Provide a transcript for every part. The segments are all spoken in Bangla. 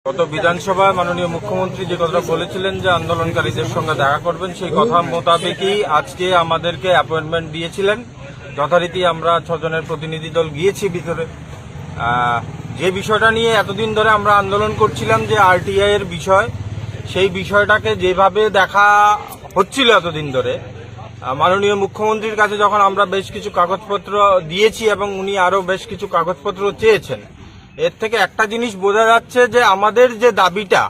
গত বিধানসভায় মাননীয় মুখ্যমন্ত্রী যে কথাটা বলেছিলেন যে আন্দোলনকারীদের সঙ্গে দেখা করবেন, সেই কথা মোতাবেকই আজকে আমাদেরকে অ্যাপয়েন্টমেন্ট দিয়েছিলেন। যথারীতি আমরা 6 জনের প্রতিনিধি দল গিয়েছি ভিতরে। যে বিষয়টা নিয়ে এতদিন ধরে আমরা আন্দোলন করছিলাম, যে আরটিআই এর বিষয়, সেই বিষয়টাকে যেভাবে দেখা হচ্ছিল এতদিন ধরে, মাননীয় মুখ্যমন্ত্রীর কাছে যখন আমরা বেশ কিছু কাগজপত্র দিয়েছি এবং উনি আরো বেশ কিছু কাগজপত্র চেয়েছেন, এর থেকে একটা জিনিস বোঝা যাচ্ছে যে আমাদের যে দাবিটা,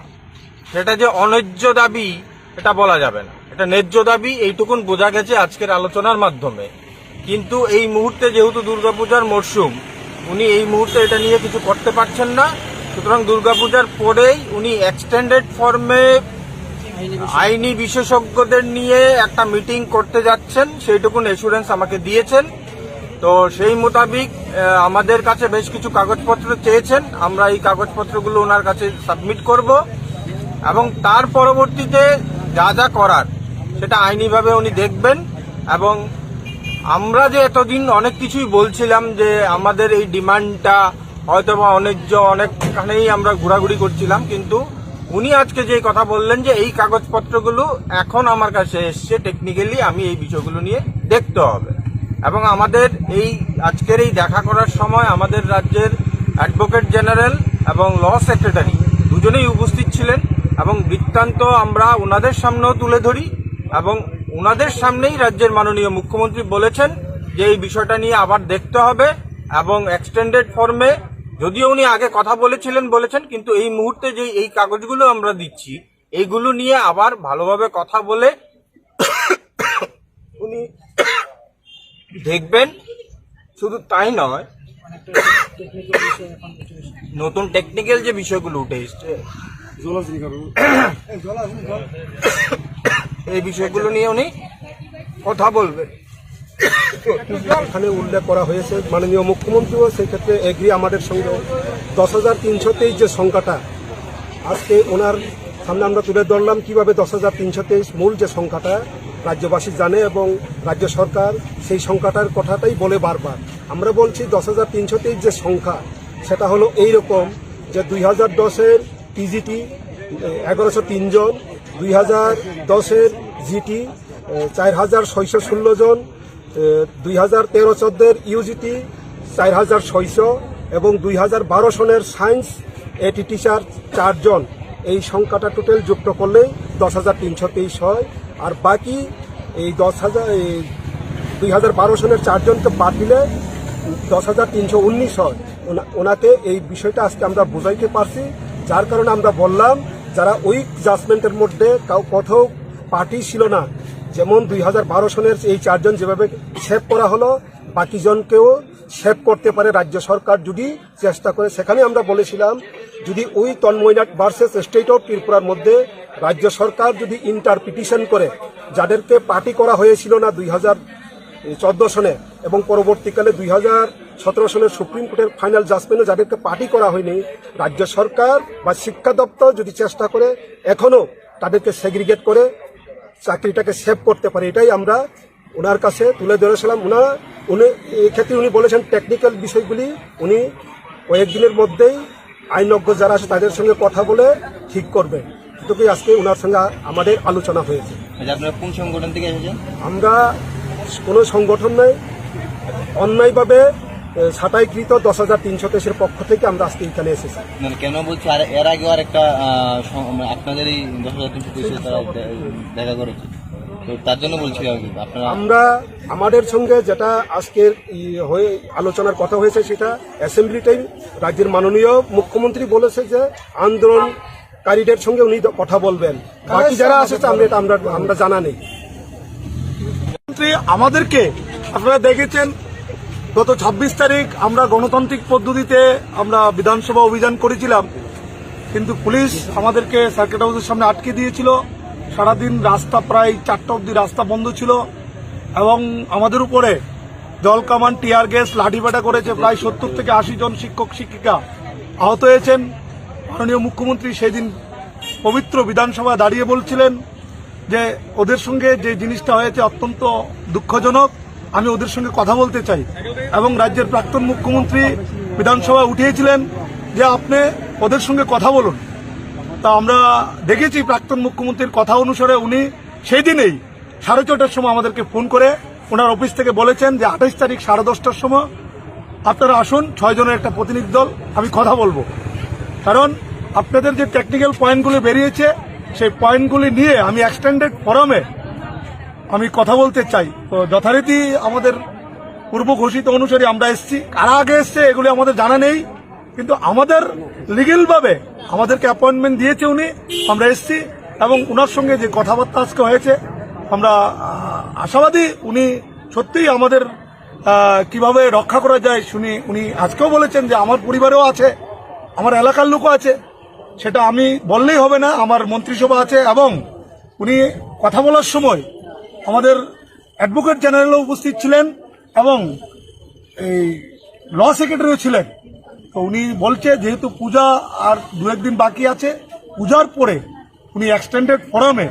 সেটা যে অন্যায্য দাবি এটা বলা যাবে না, এটা ন্যায্য দাবি, এইটুকুন বোঝা গেছে আজকের আলোচনার মাধ্যমে। কিন্তু এই মুহূর্তে যেহেতু দুর্গাপূজার মরশুম, উনি এই মুহূর্তে এটা নিয়ে কিছু করতে পারছেন না। সুতরাং দুর্গাপূজার পরেই উনি এক্সটেন্ডেড ফর্মে আইনি বিশেষজ্ঞদের নিয়ে একটা মিটিং করতে যাচ্ছেন, সেইটুকুন এসুরেন্স আমাকে দিয়েছেন। তো সেই মোতাবেক আমাদের কাছে বেশ কিছু কাগজপত্র চেয়েছেন, আমরা এই কাগজপত্রগুলো ওনার কাছে সাবমিট করব এবং তার পরবর্তীতে যা যা করার সেটা আইনিভাবে উনি দেখবেন। এবং আমরা যে এতদিন অনেক কিছুই বলছিলাম যে আমাদের এই ডিমান্ডটা হয়তো বা অন্যায্য, অনেকখানেই আমরা ঘোরাঘুরি করছিলাম, কিন্তু উনি আজকে যে কথা বললেন যে এই কাগজপত্রগুলো এখন আমার কাছে এসছে, টেকনিক্যালি আমি এই বিষয়গুলো নিয়ে দেখতে হবে। এবং আমাদের এই আজকের এই দেখা করার সময় আমাদের রাজ্যের অ্যাডভোকেট জেনারেল এবং ল সেক্রেটারি দুজনেই উপস্থিত ছিলেন এবং বৃত্তান্ত আমরা ওনাদের সামনেও তুলে ধরি এবং ওনাদের সামনেই রাজ্যের মাননীয় মুখ্যমন্ত্রী বলেছেন যে এই বিষয়টা নিয়ে আবার দেখতে হবে এবং এক্সটেন্ডেড ফর্মে, যদিও উনি আগে কথা বলেছেন, কিন্তু এই মুহূর্তে যে এই কাগজগুলো আমরা দিচ্ছি, এইগুলো নিয়ে আবার ভালোভাবে কথা বলে উনি দেখবেন। শুধু তাই নয়, নতুন টেকনিক্যাল যে বিষয়গুলো উঠে এসছে, এই বিষয়গুলো নিয়ে উনি কথা বলবেন। এখানে উল্লেখ করা হয়েছে, মাননীয় মুখ্যমন্ত্রীও সেই ক্ষেত্রে এগ্রি আমাদের সঙ্গে। 10,323 যে সংখ্যাটা আজকে ওনার সামনে আমরা তুলে ধরলাম, কিভাবে 10,323 মূল যে সংখ্যাটা রাজ্যবাসী জানে এবং রাজ্য সরকার সেই সংখ্যাটার কথাটাই বলে বারবার। আমরা বলছি 10,323 যে সংখ্যা, সেটা হলো এইরকম যে 2010-এর টিজিটি 1103 জন, 2010-এর জিটি 4,616 জন, 2013-14-এর ইউজিটি 4,600 এবং 2012 সনের সায়েন্স এটি টিচার 4 জন। এই সংখ্যাটা টোটাল যুক্ত করলেই 10,323 হয়। আর বাকি এই 2012 সনের 4 জনকে বাদ দিলে 10,319 হয়। ওনাকে এই বিষয়টা আজকে আমরা বোঝাইতে পারছি, যার কারণে আমরা বললাম যারা ওই জাজমেন্টের মধ্যে কোথাও পার্টি ছিল না, যেমন 2012 সনের এই 4 জন যেভাবে সেভ করা হলো, বাকি জনকেও সেভ করতে পারে রাজ্য সরকার যদি চেষ্টা করে। সেখানে আমরা বলেছিলাম যদি ওই তন্ময়নাথ ভার্সেস স্টেট অফ ত্রিপুরার মধ্যে রাজ্য সরকার যদি ইন্টারপিটিশন করে, যাদেরকে পার্টি করা হয়েছিল না 2014 সনে এবং পরবর্তীকালে 2017 সনের সুপ্রিম কোর্টের ফাইনাল জাজমেন্টে যাদেরকে পার্টি করা হয়নি, রাজ্য সরকার বা শিক্ষা দপ্তর যদি চেষ্টা করে এখনো তাদেরকে সেগ্রিগেট করে চাকরিটাকে সেভ করতে পারে। এটাই আমরা ওনার কাছে তুলে ধরেছিলাম। উনি এক্ষেত্রে উনি বলেছেন টেকনিক্যাল বিষয়গুলি উনি কয়েকদিনের মধ্যেই আইনজ্ঞ যারা আছে তাদের সঙ্গে কথা বলে ঠিক করবে। এটুকুই আজকে ওনার সঙ্গে আমাদের আলোচনা হয়েছে। আপনারা কোন সংগঠন থেকে এসেছেন? আমরা কোনো সংগঠন নয়, অন্যায়ভাবে ছাঁটাইকৃত 10,323-এর পক্ষ থেকে আমরা আজকে এখানে এসেছি। কেন বলছি, আর এর আগেও আর একটা আপনাদের এই 10,323 তারা দেখা করেছে, তো তার জন্য বলছি আপনারা। আমরা আমাদের সঙ্গে যেটা আজকের হয়ে আলোচনার কথা হয়েছে, সেটা অ্যাসেম্বলিতেই রাজ্যের মাননীয় মুখ্যমন্ত্রী বলেছে যে আন্দোলনকারীদের সঙ্গে উনি কথা বলবেন, বাকি যারা আসেছে আমরা জানা নেই। আমাদেরকে আপনারা দেখেছেন গত 26 তারিখ আমরা গণতান্ত্রিক পদ্ধতিতে আমরা বিধানসভা অভিযান করেছিলাম, কিন্তু পুলিশ আমাদেরকে সার্কিট হাউসের সামনে আটকে দিয়েছিল। সারাদিন রাস্তা প্রায় 4টা অবধি রাস্তা বন্ধ ছিল এবং আমাদের উপরে জল কামান, টিয়ার গ্যাস, লাঠিপেটা করেছে। প্রায় 70 থেকে 80 জন শিক্ষক শিক্ষিকা আহত হয়েছেন। মাননীয় মুখ্যমন্ত্রী সেই দিন পবিত্র বিধানসভায় দাঁড়িয়ে বলছিলেন যে ওদের সঙ্গে যে জিনিসটা হয়েছে অত্যন্ত দুঃখজনক, আমি ওদের সঙ্গে কথা বলতে চাই। এবং রাজ্যের প্রাক্তন মুখ্যমন্ত্রী বিধানসভায় উঠিয়েছিলেন যে আপনি ওদের সঙ্গে কথা বলুন। তা আমরা দেখেছি প্রাক্তন মুখ্যমন্ত্রীর কথা অনুসারে উনি সেই দিনেই 4:30টার সময় আমাদেরকে ফোন করে ওনার অফিস থেকে বলেছেন যে 28 তারিখ 10:30টার সময় আপনারা আসুন, 6 জনের একটা প্রতিনিধি দল, আমি কথা বলবো। কারণ আপনাদের যে টেকনিক্যাল পয়েন্টগুলি বেরিয়েছে সেই পয়েন্টগুলি নিয়ে আমি এক্সটেন্ডেড ফোরামে আমি কথা বলতে চাই। তো যথারীতি আমাদের পূর্ব ঘোষিত অনুসারে আমরা এসেছি। কারা আগে এসছে এগুলি আমাদের জানা নেই, কিন্তু আমাদের লিগেল ভাবে আমাদেরকে অ্যাপয়েন্টমেন্ট দিয়েছে উনি, আমরা এসেছি এবং ওনার সঙ্গে যে কথাবার্তা আজকে হয়েছে আমরা আশাবাদী উনি সত্যিই আমাদের কিভাবে রক্ষা করা যায় শুনি। উনি আজকেও বলেছেন যে আমার পরিবারেও আছে, আমার এলাকার লোকও আছে, সেটা আমি বললেই হবে না, আমার মন্ত্রিসভা আছে। এবং উনি কথা বলার সময় আমাদের অ্যাডভোকেট জেনারেলও উপস্থিত ছিলেন এবং এই ল সেক্রেটারিও ছিলেন। তো উনি বলছে যেহেতু পূজা আর 2-1 দিন বাকি আছে, পূজার পরে উনি এক্সটেন্ডেড ফোরামে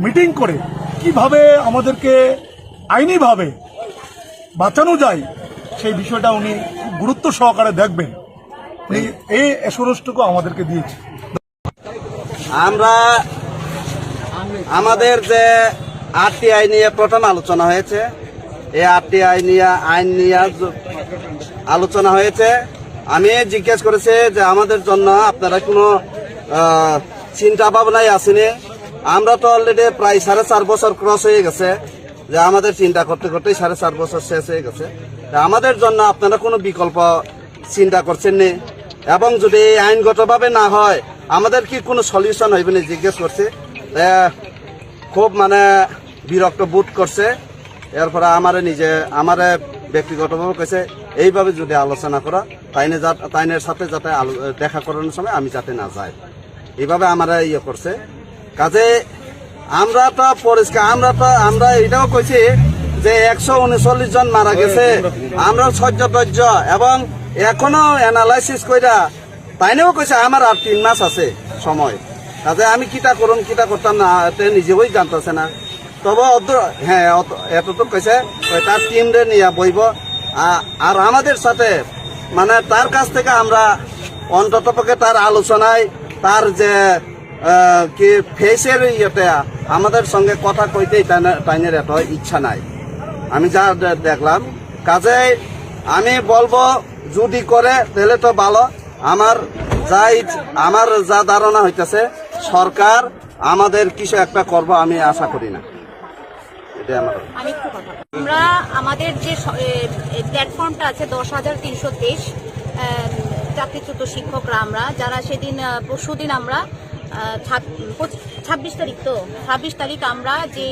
মিটিং করে কিভাবে আমাদেরকে আইনিভাবে বাঁচানো যায় সেই বিষয়টা উনি খুব গুরুত্ব সহকারে দেখবেন। উনি এই অ্যাসুরেন্সটুকু আমাদেরকে দিয়েছে। আমরা আমাদের যে আরটিআই নিয়ে প্রথম আলোচনা হয়েছে, এই আরটিআই নিয়ে আইন নিয়ে আলোচনা হয়েছে। আমি জিজ্ঞেস করেছি যে আমাদের জন্য আপনারা কোনো চিন্তা ভাবনাই আসেনি। আমরা তো অলরেডি প্রায় 4.5 বছর ক্রস হয়ে গেছে, যে আমাদের চিন্তা করতে করতেই 4.5 বছর শেষ হয়ে গেছে। আমাদের জন্য আপনারা কোনো বিকল্প চিন্তা করছেন নি, এবং যদি আইনগতভাবে না হয় আমাদের কি কোনো সলিউশন হইবে না জিজ্ঞেস করছে। খুব মানে বিরক্ত বোধ করছে। এরপরে আমারে ব্যক্তিগতভাবে কইছে এইভাবে যদি আলোচনা করা তাইনের সাথে যাতে দেখা করানোর সময় আমি যাতে না যাই, এইভাবে আমরা করছে। কাজে আমরা তো পরিষ্কার, আমরা এটাও কইছি যে 139 জন মারা গেছে, আমরা সহ্য এবং এখনো অ্যানালাইসিস কইরা তাইনেও কইছে আমার আর 3 মাস আছে সময়। কাজে আমি কিটা করতাম না নিজেই জানতেছে না। তবে হ্যাঁ এতটুকু কইছে তার টিম রে নিয়ে বইব, আর আমাদের সাথে মানে তার কাছ থেকে আমরা অন্ততপক্ষে তার আলোচনায় তার যে কি ফেসের ইয়েতে আমাদের সঙ্গে কথা কইতেই তাইনের এত ইচ্ছা নাই, আমি যা দেখলাম। কাজে আমি বলবো যদি করে তাহলে তো ভালো। আমার যা ধারণা হইতেছে সরকার আমাদের কিছু একটা করব আমি আশা করি না। এটা আমার আমরা আমাদের যে প্ল্যাটফর্মটা আছে 10,323 চাকরিচ্যুত শিক্ষকরা, আমরা যারা সেদিন পরশুদিন আমরা 26 তারিখ আমরা যে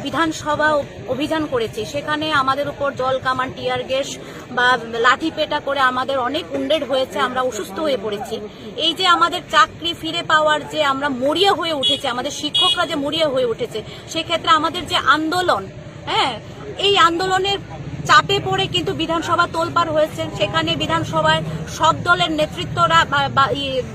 বিধানসভা অভিযান করেছি, সেখানে আমাদের উপর জল কামান, টিয়ার গ্যাস বা লাঠি পেটা করে আমাদের অনেক উন্ডেড হয়েছে, আমরা অসুস্থ হয়ে পড়েছি। এই যে আমাদের চাকরি ফিরে পাওয়ার যে আমরা মরিয়া হয়ে উঠেছে, আমাদের শিক্ষকরা যে মরিয়া হয়ে উঠেছে, সেক্ষেত্রে আমাদের যে আন্দোলন, এই আন্দোলনের চাপে পড়ে কিন্তু বিধানসভা তোলপাড় হয়েছে। সেখানে বিধানসভায় সব দলের নেতৃত্বরা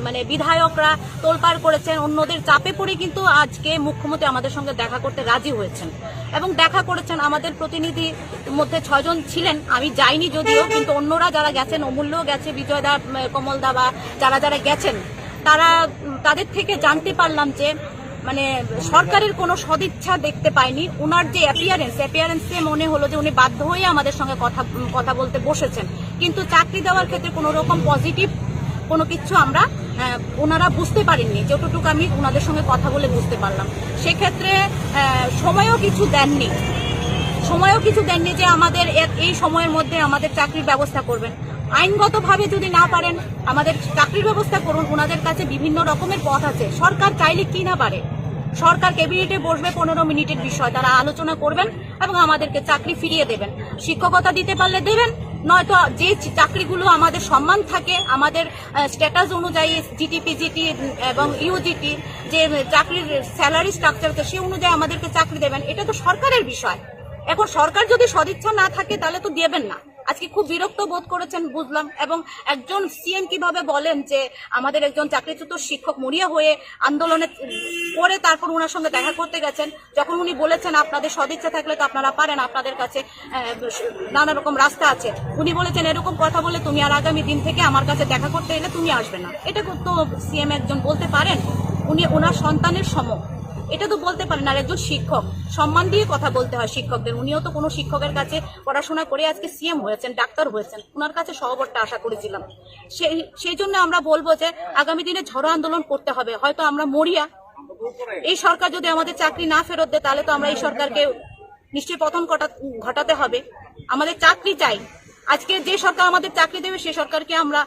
মানে বিধায়করা তোলপাড় করেছেন। অন্যদের চাপে পড়ে কিন্তু আজকে মুখ্যমন্ত্রী আমাদের সঙ্গে দেখা করতে রাজি হয়েছেন এবং দেখা করেছেন। আমাদের প্রতিনিধির মধ্যে 6 জন ছিলেন, আমি যাইনি যদিও, কিন্তু অন্যরা যারা গেছেন, অমূল্যও গেছে, বিজয়দা, কমলদা বা যারা গেছেন তাদের থেকে জানতে পারলাম যে মানে সরকারের কোনো সদিচ্ছা দেখতে পাইনি। ওনার যে অ্যাপিয়ারেন্সে মনে হলো যে উনি বাধ্য হয়ে আমাদের সঙ্গে কথা বলতে বসেছেন, কিন্তু চাকরি দেওয়ার ক্ষেত্রে কোনো রকম পজিটিভ কোনো কিছু আমরা ওনারা বুঝতে পারেননি, যতটুকু আমি ওনাদের সঙ্গে কথা বলে বুঝতে পারলাম। সেক্ষেত্রে সময়ও কিছু দেননি যে আমাদের এই সময়ের মধ্যে আমাদের চাকরির ব্যবস্থা করবেন। আইনগতভাবে যদি না পারেন আমাদের চাকরির ব্যবস্থা করুন, ওনাদের কাছে বিভিন্ন রকমের পথ আছে। সরকার চাইলে কি না পারে, সরকার ক্যাবিনেটে বসবে, 15 মিনিটের বিষয় তারা আলোচনা করবেন এবং আমাদেরকে চাকরি ফিরিয়ে দেবেন। শিক্ষকতা দিতে পারলে দেবেন, নয়তো যে চাকরিগুলো আমাদের সম্মান থাকে, আমাদের স্ট্যাটাস অনুযায়ী জিটি এবং ইউজিটি যে চাকরির স্যালারি স্ট্রাকচার আছে সে অনুযায়ী আমাদেরকে চাকরি দেবেন। এটা তো সরকারের বিষয়। এখন সরকার যদি সদিচ্ছা না থাকে তাহলে তো দেবেন না। আজকে খুব বিরক্ত বোধ করেছেন বুঝলাম। এবং একজন সিএম কিভাবে বলেন যে আমাদের একজন চাকরিচ্যুত শিক্ষক মরিয়া হয়ে আন্দোলনে করে তারপর ওনার সঙ্গে দেখা করতে গেছেন, যখন উনি বলেছেন আপনাদের সদিচ্ছা থাকলে তো আপনারা পারেন, আপনাদের কাছে নানা রকম রাস্তা আছে, উনি বলেছেন এরকম কথা বলে তুমি আর আগামী দিন থেকে আমার কাছে দেখা করতে এলে তুমি আসবে না। এটা তো সিএম একজন বলতে পারেন? উনি ওনার সন্তানের সম, এটা তো বলতে পারেন। আর একজন শিক্ষক, সম্মান দিয়ে কথা বলতে হয় শিক্ষকদের। উনিও তো কোনো শিক্ষকের কাছে পড়াশোনা করে আজকে সিএম হয়েছেন, ডাক্তার হয়েছেন, ওনার কাছে সহবরটা আশা করেছিলাম। সেই জন্য আমরা বলবো যে আগামী দিনে ঝড়ো আন্দোলন করতে হবে। হয়তো আমরা মরিয়া, এই সরকার যদি আমাদের চাকরি না ফেরত দেয় তাহলে তো আমরা এই সরকারকে নিশ্চয়ই পতন ঘটাতে হবে। আমাদের চাকরি চাই। আজকে যে সরকার আমাদের চাকরি দেবে সে সরকারকে আমরা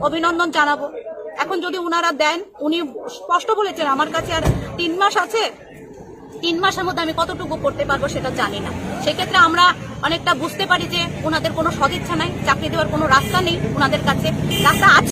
অভিনন্দন জানাবো। এখন যদি উনারা দেন, উনি স্পষ্ট বলেছেন আমার কাছে আর 3 মাস আছে, 3 মাসের মধ্যে আমি কতটুকু করতে পারবো সেটা জানি না। সেক্ষেত্রে আমরা অনেকটা বুঝতে পারি যে ওনাদের কোনো সদিচ্ছা নাই, চাকরি দেওয়ার কোনো রাস্তা নেই, ওনাদের কাছে রাস্তা আছে।